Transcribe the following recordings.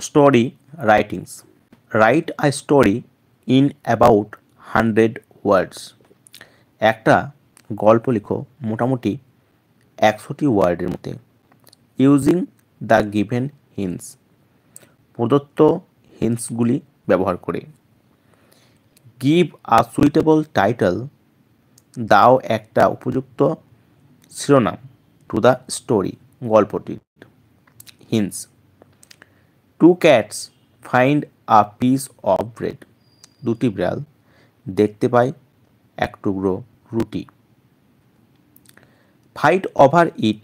Story writings. Write a story in about 100 words. একটা গল্প লিখো মোটামুটি 100টি ওয়ার্ডের মধ্যে। Using the given hints. প্রদত্ত হিন্টসগুলি ব্যবহার করে। Give a suitable title. দাও একটা উপযুক্ত শিরোনাম টু দ্য স্টোরি, গল্পটির। Hints: two cats find a piece of bread. দুটি বিড়াল দেখতে পায় এক টুকরো রুটি। Fight over it.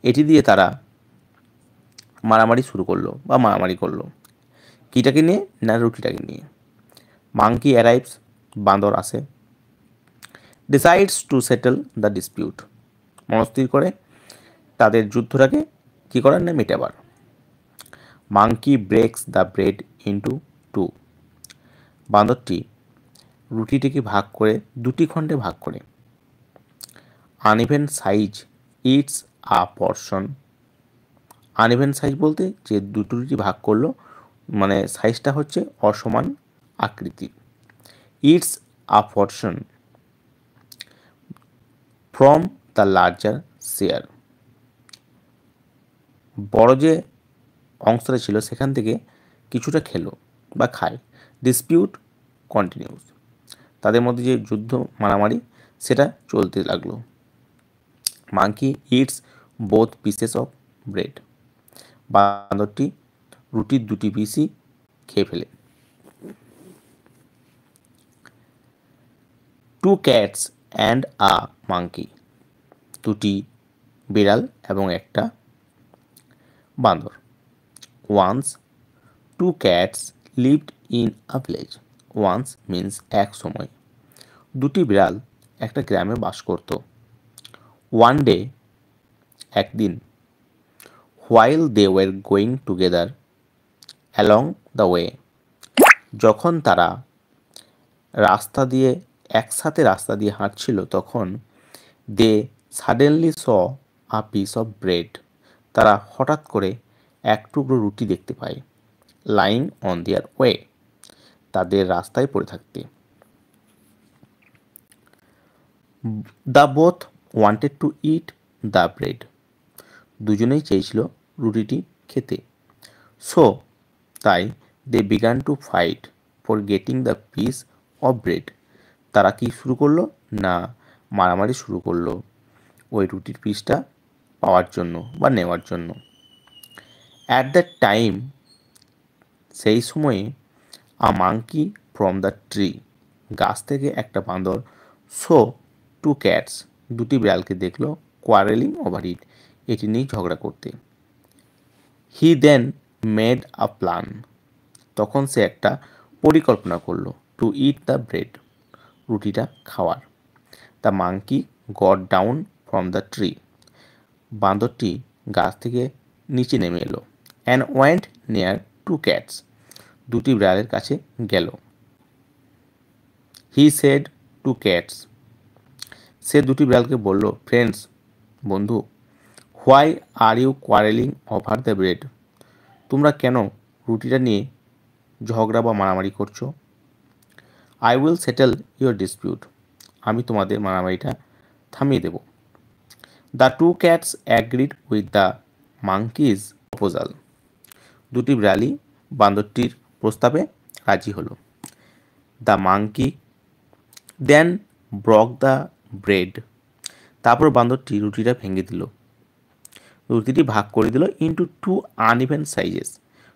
এটি দিয়ে তারা মারামারি শুরু করলো বা মারামারি করলো। কিটাকে নিয়ে না রুটিটাকে নিয়ে? Monkey arrives. বাঁদর আসে। Decides to settle the dispute. মনস্থির করে তাদের যুদ্ধটাকে কী করার না মেটাবার। Monkey breaks the bread into two. বাঁদরটি রুটিটিকে ভাগ করে দুটি খণ্ডে ভাগ করে। Uneven size eats a portion. Uneven size বলতে যে দুটো রুটি ভাগ করলো মানে সাইজটা হচ্ছে অসমান আকৃতির। It's a portion from the larger share. বড় যে অংশটা ছিল সেখান থেকে কিছুটা খেলো বা খায়। Dispute continues. তাদের মধ্যে যে যুদ্ধ মারামারি সেটা চলতে লাগলো। Monkey eats both pieces of bread. বাঁদরটি রুটির দুটি পিসই খেয়ে ফেলে। Two cats and a monkey. দুটি বিড়াল এবং একটা বাঁদর। Once two cats lived in a village. Once means এক সময়। দুটি বিড়াল একটা গ্রামে বাস করত। ওয়ান ডে একদিন। While they were going together along the way. যখন তারা একসাথে রাস্তা দিয়ে হাঁটছিল তখন they suddenly saw a piece of bread. তারা হঠাৎ করে এক টুকরো রুটি দেখতে পায়। Lying on their way. তাদের রাস্তায় পড়ে থাকতে। The both wanted to eat the bread. দুজনেই চেয়েছিল রুটিটি খেতে। সো তাই they began to fight for getting the piece of bread. তারা কি শুরু করলো না মারামারি শুরু করলো ওই রুটির পিসটা পাওয়ার জন্য বা নেওয়ার জন্য। অ্যাট দ্যাট টাইম, সেই সময়ে, আ মাংকি ফ্রম দ্য ট্রি। গাছ থেকে একটা বাঁদর সো টু ক্যাটস। দুটি বিড়ালকে দেখলো কোয়ারেলিং ওভার ইট। এটি নিয়ে ঝগড়া করতে। হি দেন মেড আ প্ল্যান। তখন সে একটা পরিকল্পনা করলো টু ইট দ্য ব্রেড। রুটিটা খাওয়ার। The monkey got down from the tree. বাঁদরটি গাছ থেকে নিচে নেমে এলো। And went near two cats. দুটি বিড়ালের কাছে গেল। He said two cats. সে দুটি বিড়ালকে বলল, ফ্রেন্ডস, বন্ধু, why are you quarrelling over the bread. তোমরা কেন রুটিটা নিয়ে ঝগড়া বা মারামারি করছো? I will settle your dispute. আমি তোমাদের মারামারিটা থামিয়ে দেব। The two cats agreed with the monkey's proposal. দুটি বিড়ালই বান্দরটির প্রস্তাবে রাজি হলো। The monkey then broke the bread. তারপর বান্দরটি রুটিটা ভেঙে দিল। রুটিটি ভাগ করে দিল ইন্টু টু আনইভেন সাইজেস।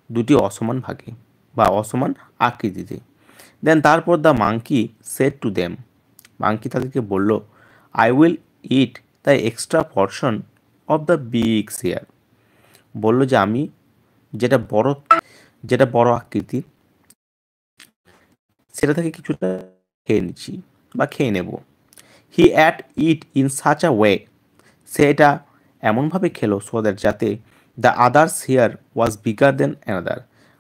দুটি অসমান ভাগে বা অসমান আকৃতিতে। দেন তারপর the monkey said to them. Monkey তাদেরকে বলল, I will it the extra portion of the big share. বলল যে আমি যেটা বড় আকৃতির সেটা থেকে কিছুটা খেয়ে নিচ্ছি বা খেয়ে নেব। He ate it in such a way. সে এটা এমনভাবে খেলো সো দ্যাট যাতে the other share was bigger than another.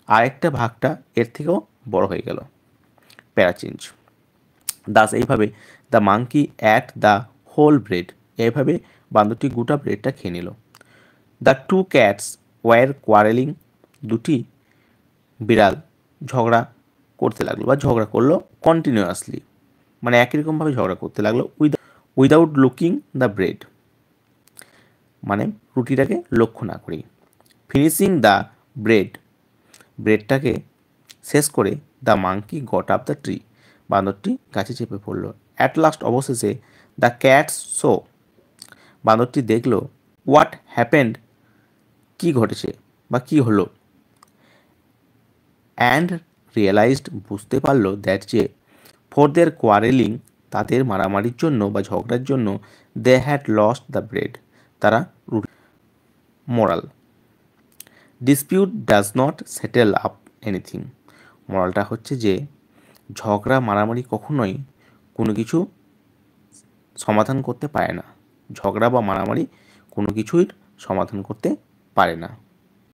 আরেকটা ভাগটা এর থেকেও বড় হয়ে গেল। প্যারাচেঞ্জ। দাস এইভাবে the monkey ate the whole bread. এইভাবে বান্দরটি গোটা ব্রেডটা খেয়ে নিল। The two cats were quarrelling দুটি বিড়াল ঝগড়া করতে লাগলো বা ঝগড়া করলো কন্টিনিউয়াসলি, মানে একই রকমভাবে ঝগড়া করতে লাগলো উইদাউট লুকিং দ্য ব্রেড, মানে রুটিটাকে লক্ষ্য না করেই। ফিনিশিং দ্য ব্রেডটাকে শেষ করে the monkey got up the tree, বাঁদরটি গাছে চেপে পড়ল। অ্যাট লাস্ট, অবশেষে দ্য ক্যাটস শো, বাঁদরটি দেখলো হোয়াট হ্যাপেন্ড, কি ঘটেছে বা কি হলো, অ্যান্ড রিয়েলাইজড, বুঝতে পারলো দ্যাট যে ফর দেয়ার কোয়ারেলিং, তাদের মারামারির জন্য বা ঝগড়ার জন্য they had lost the bread, তারা moral dispute does not settle up anything, মোরালটা হচ্ছে যে ঝগড়া মারামারি কখনোই কোনো কিছু সমাধান করতে পারে না, ঝগড়া বা মারামারি কোনো কিছুই সমাধান করতে পারে না।